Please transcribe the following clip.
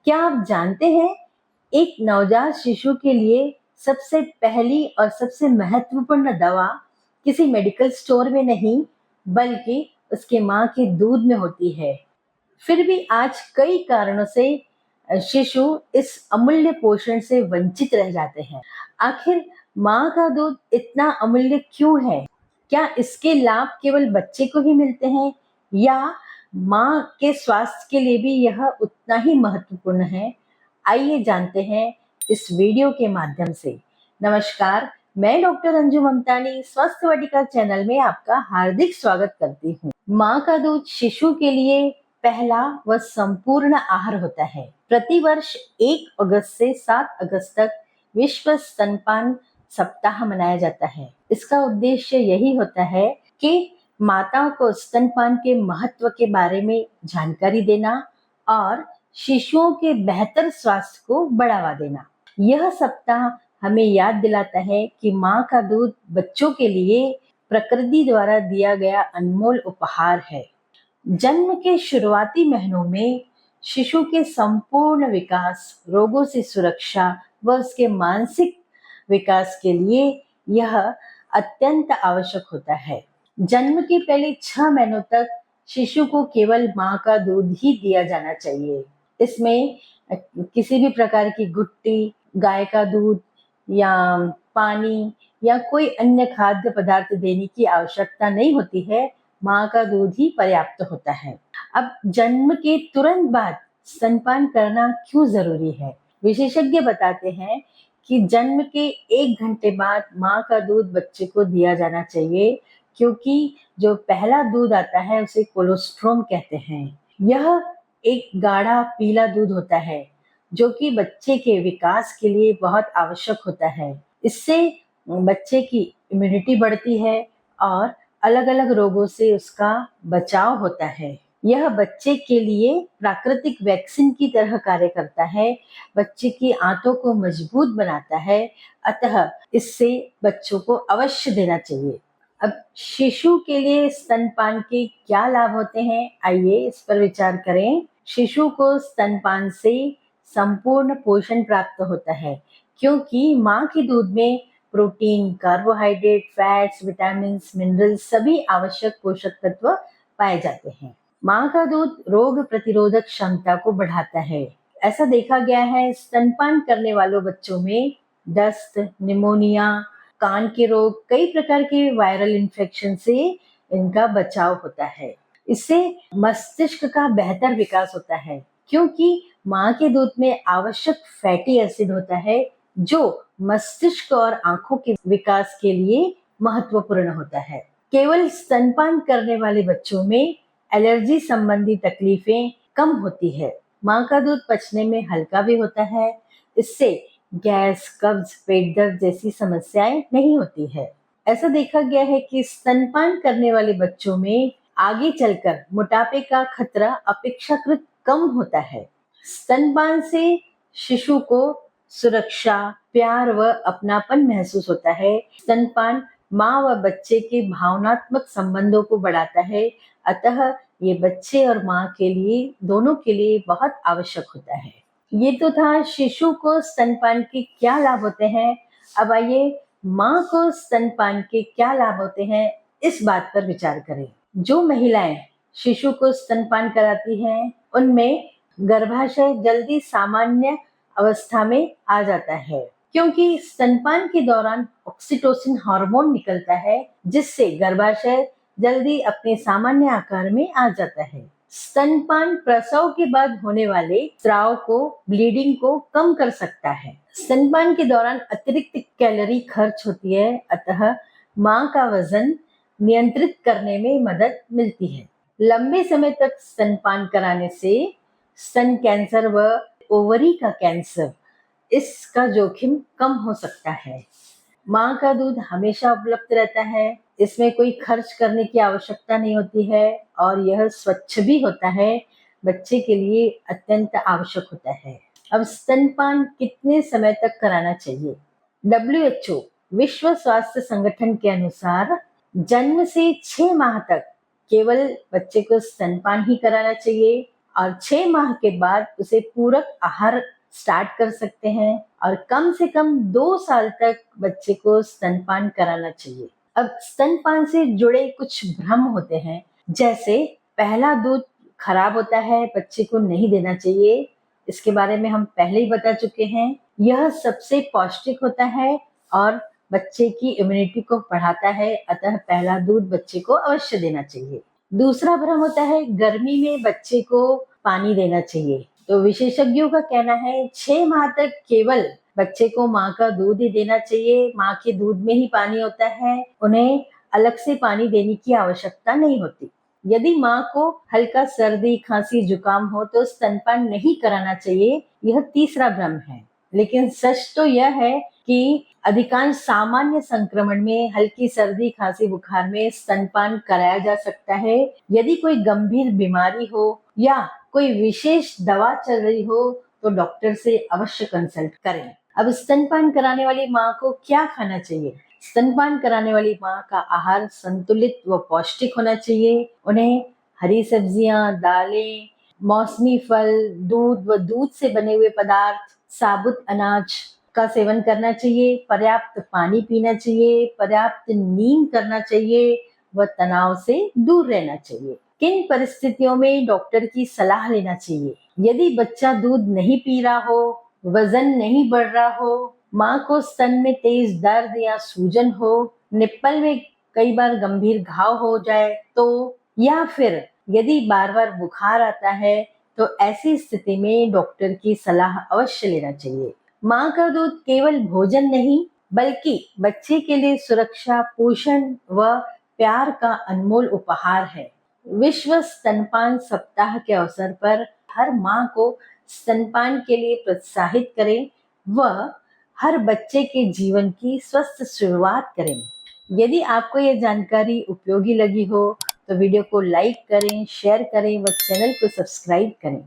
क्या आप जानते हैं, एक नवजात शिशु के लिए सबसे पहली और सबसे महत्वपूर्ण दवा किसी मेडिकल स्टोर में नहीं, बल्कि उसके माँ के दूध में होती है। फिर भी आज कई कारणों से शिशु इस अमूल्य पोषण से वंचित रह जाते हैं। आखिर माँ का दूध इतना अमूल्य क्यों है? क्या इसके लाभ केवल बच्चे को ही मिलते हैं या माँ के स्वास्थ्य के लिए भी यह उतना ही महत्वपूर्ण है? आइए जानते हैं इस वीडियो के माध्यम से। नमस्कार, मैं डॉक्टर अंजू ममतानी स्वस्थ वाटिका चैनल में आपका हार्दिक स्वागत करती हूँ। माँ का दूध शिशु के लिए पहला व संपूर्ण आहार होता है। प्रतिवर्ष 1 अगस्त से 7 अगस्त तक विश्व स्तनपान सप्ताह मनाया जाता है। इसका उद्देश्य यही होता है कि माताओं को स्तनपान के महत्व के बारे में जानकारी देना और शिशुओं के बेहतर स्वास्थ्य को बढ़ावा देना। यह सप्ताह हमें याद दिलाता है कि माँ का दूध बच्चों के लिए प्रकृति द्वारा दिया गया अनमोल उपहार है। जन्म के शुरुआती महीनों में शिशु के संपूर्ण विकास, रोगों से सुरक्षा व उसके मानसिक विकास के लिए यह अत्यंत आवश्यक होता है। जन्म के पहले 6 महीनों तक शिशु को केवल माँ का दूध ही दिया जाना चाहिए। इसमें किसी भी प्रकार की गुट्टी, गाय का दूध या पानी या कोई अन्य खाद्य पदार्थ देने की आवश्यकता नहीं होती है। माँ का दूध ही पर्याप्त होता है। अब जन्म के तुरंत बाद स्तनपान करना क्यों जरूरी है? विशेषज्ञ बताते हैं कि जन्म के 1 घंटे बाद माँ का दूध बच्चे को दिया जाना चाहिए, क्योंकि जो पहला दूध आता है उसे कोलोस्ट्रोम कहते हैं। यह एक गाढ़ा पीला दूध होता है जो कि बच्चे के विकास के लिए बहुत आवश्यक होता है। इससे बच्चे की इम्यूनिटी बढ़ती है और अलग अलग रोगों से उसका बचाव होता है। यह बच्चे के लिए प्राकृतिक वैक्सीन की तरह कार्य करता है। बच्चे की आंतों को मजबूत बनाता है। अतः इससे बच्चों को अवश्य देना चाहिए। अब शिशु के लिए स्तनपान के क्या लाभ होते हैं, आइए इस पर विचार करें। शिशु को स्तनपान से संपूर्ण पोषण प्राप्त होता है, क्योंकि माँ के दूध में protein, carbohydrate, fats, vitamin, mineral सभी आवश्यक पोषक तत्व पाए जाते हैं। माँ का दूध रोग प्रतिरोधक क्षमता को बढ़ाता है। ऐसा देखा गया है, स्तनपान करने वालों बच्चों में दस्त, निमोनिया, कान के रोग, कई प्रकार के वायरल इन्फेक्शन से इनका बचाव होता है। इससे मस्तिष्क का बेहतर विकास होता है, क्योंकि माँ के दूध में आवश्यक फैटी एसिड होता है जो मस्तिष्क और आंखों के विकास के लिए महत्वपूर्ण होता है। केवल स्तनपान करने वाले बच्चों में एलर्जी संबंधी तकलीफें कम होती है। माँ का दूध पचने में हल्का भी होता है। इससे गैस, कब्ज, पेट दर्द जैसी समस्याएं नहीं होती है। ऐसा देखा गया है कि स्तनपान करने वाले बच्चों में आगे चलकर मोटापे का खतरा अपेक्षाकृत कम होता है। स्तनपान से शिशु को सुरक्षा, प्यार व अपनापन महसूस होता है। स्तनपान माँ व बच्चे के भावनात्मक संबंधों को बढ़ाता है। अतः ये बच्चे और माँ के लिए, दोनों के लिए बहुत आवश्यक होता है। ये तो था शिशु को स्तनपान के क्या लाभ होते हैं। अब आइए माँ को स्तनपान के क्या लाभ होते हैं, इस बात पर विचार करें। जो महिलाएं शिशु को स्तनपान कराती हैं, उनमें गर्भाशय जल्दी सामान्य अवस्था में आ जाता है, क्योंकि स्तनपान के दौरान ऑक्सीटोसिन हार्मोन निकलता है, जिससे गर्भाशय जल्दी अपने सामान्य आकार में आ जाता है। स्तनपान प्रसव के बाद होने वाले स्राव को, ब्लीडिंग को कम कर सकता है। स्तनपान के दौरान अतिरिक्त कैलोरी खर्च होती है, अतः माँ का वजन नियंत्रित करने में मदद मिलती है। लंबे समय तक स्तनपान कराने से स्तन कैंसर व ओवरी का कैंसर, इसका जोखिम कम हो सकता है। माँ का दूध हमेशा उपलब्ध रहता है। इसमें कोई खर्च करने की आवश्यकता नहीं होती है और यह स्वच्छ भी होता है। बच्चे के लिए अत्यंत आवश्यक होता है। अब स्तनपान कितने समय तक कराना चाहिए? WHO, विश्व स्वास्थ्य संगठन के अनुसार जन्म से 6 माह तक केवल बच्चे को स्तनपान ही कराना चाहिए और 6 माह के बाद उसे पूरक आहार स्टार्ट कर सकते हैं और कम से कम 2 साल तक बच्चे को स्तनपान कराना चाहिए। अब स्तनपान से जुड़े कुछ भ्रम होते हैं, जैसे पहला दूध खराब होता है, बच्चे को नहीं देना चाहिए। इसके बारे में हम पहले ही बता चुके हैं। यह सबसे पौष्टिक होता है और बच्चे की इम्यूनिटी को बढ़ाता है, अतः पहला दूध बच्चे को अवश्य देना चाहिए। दूसरा भ्रम होता है गर्मी में बच्चे को पानी देना चाहिए। तो विशेषज्ञों का कहना है 6 माह तक केवल बच्चे को माँ का दूध ही देना चाहिए। माँ के दूध में ही पानी होता है, उन्हें अलग से पानी देने की आवश्यकता नहीं होती। यदि माँ को हल्का सर्दी, खांसी, जुकाम हो तो स्तनपान नहीं कराना चाहिए, यह तीसरा भ्रम है। लेकिन सच तो यह है कि अधिकांश सामान्य संक्रमण में हल्की सर्दी, खांसी, बुखार में स्तनपान कराया जा सकता है। यदि कोई गंभीर बीमारी हो या कोई विशेष दवा चल रही हो तो डॉक्टर से अवश्य कंसल्ट करें। अब स्तनपान कराने वाली माँ को क्या खाना चाहिए? स्तनपान कराने वाली माँ का आहार संतुलित व पौष्टिक होना चाहिए। उन्हें हरी सब्जियां, दालें, मौसमी फल, दूध व दूध से बने हुए पदार्थ, साबुत अनाज का सेवन करना चाहिए। पर्याप्त पानी पीना चाहिए, पर्याप्त नींद करना चाहिए व तनाव से दूर रहना चाहिए। किन परिस्थितियों में डॉक्टर की सलाह लेना चाहिए? यदि बच्चा दूध नहीं पी रहा हो, वजन नहीं बढ़ रहा हो, माँ को स्तन में तेज दर्द या सूजन हो, निप्पल में कई बार गंभीर घाव हो जाए तो, या फिर यदि बार बार बुखार आता है, तो ऐसी स्थिति में डॉक्टर की सलाह अवश्य लेना चाहिए। माँ का दूध केवल भोजन नहीं बल्कि बच्चे के लिए सुरक्षा, पोषण व प्यार का अनमोल उपहार है। विश्व स्तनपान सप्ताह के अवसर पर हर माँ को स्तनपान के लिए प्रोत्साहित करें व हर बच्चे के जीवन की स्वस्थ शुरुआत करें। यदि आपको ये जानकारी उपयोगी लगी हो तो वीडियो को लाइक करें, शेयर करें व चैनल को सब्सक्राइब करें।